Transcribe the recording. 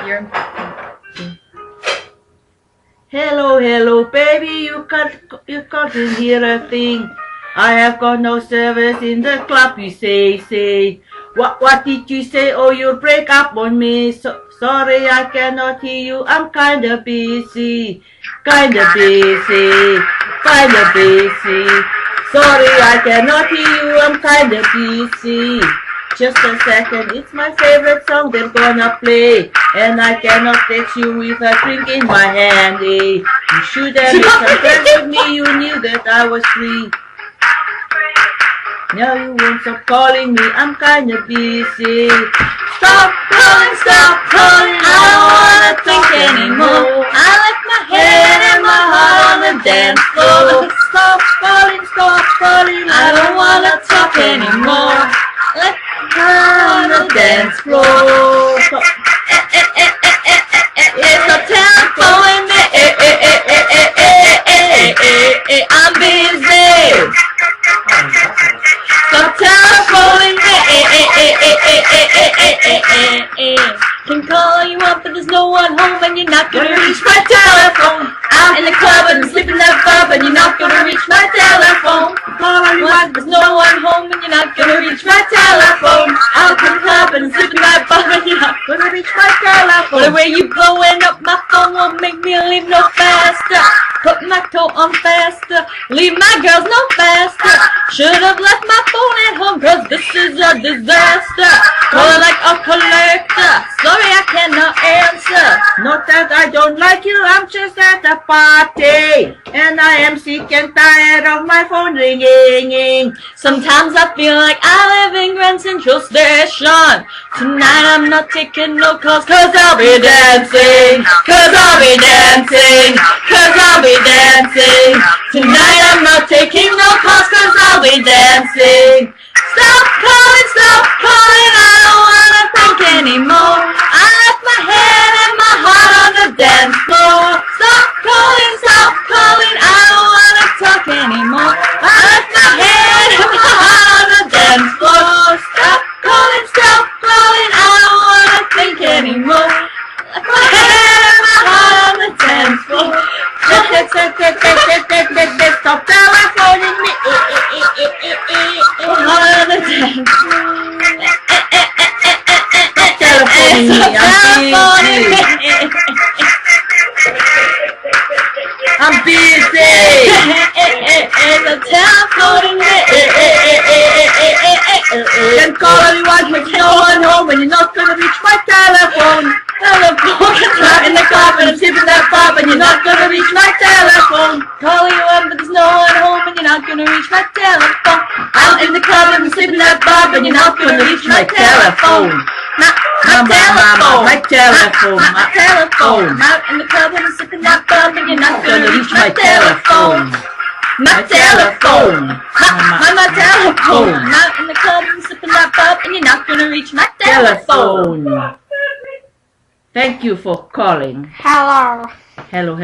You're... Hello, hello, baby, you can't hear a thing. I have got no service in the club, you say. What did you say? Oh, you'll break up on me. Sorry, I cannot hear you. I'm kinda busy. Sorry, I cannot hear you. I'm kinda busy. Just a second, it's my favorite song they're gonna play. And I cannot text you with a drink in my hand, eh? You should have made some friends with me, you knew that I was free. Now you won't stop calling me, I'm kinda busy. Stop calling, I don't wanna think anymore. I left my head and my heart on the dance floor. Stop calling, I don't wanna talk anymore. Let on the dance floor. It's a telephone. I'm busy. Stop telephoning me. Can call you up, but there's no one home, and you're not gonna reach my telephone. Out in the club and I'm sleeping that bar, and you're not gonna reach my telephone. Call you up, there's no one home, and you're not gonna reach my telephone. Out in the club and I'm sleeping that bar, and you're not gonna reach my telephone. The way you blowing up my phone won't make me leave no faster. Put my coat on faster, leave my girls no faster. Should've left my phone at home, cause this is a disaster. Calling like a collector, sorry I cannot answer. Not that I don't like you, I'm just at a party. And I am sick and tired of my phone ringing. Sometimes I feel like I live in Grand Central Station. Tonight I'm not taking no calls, cause I'll be dancing. Tonight I'm not taking no calls, cause I'll be dancing. Stop calling, I don't wanna think anymore. I left my head and my heart on the dance floor. Stop calling, I don't wanna talk anymore. I left my head and my heart on the dance floor. Stop calling, I don't wanna think anymore. Left my head and my heart on the dance floor. Stop telephoning me. On the dance floor. I'm busy. Can call anyone, but no one home, and you're not gonna reach my telephone. In the club and I'm sipping that pop, and you're not gonna reach my telephone. Calling you up, but there's no one home, and you're not gonna reach my telephone. Out in the club and I'm sipping that pop, and you're not gonna reach my telephone. My telephone. Out in the club and I'm sipping that pop, and you're not gonna reach my telephone. My telephone. Out in the club and I'm sipping that pop, and you're not gonna reach my telephone. Thank you for calling. Hello. Hello.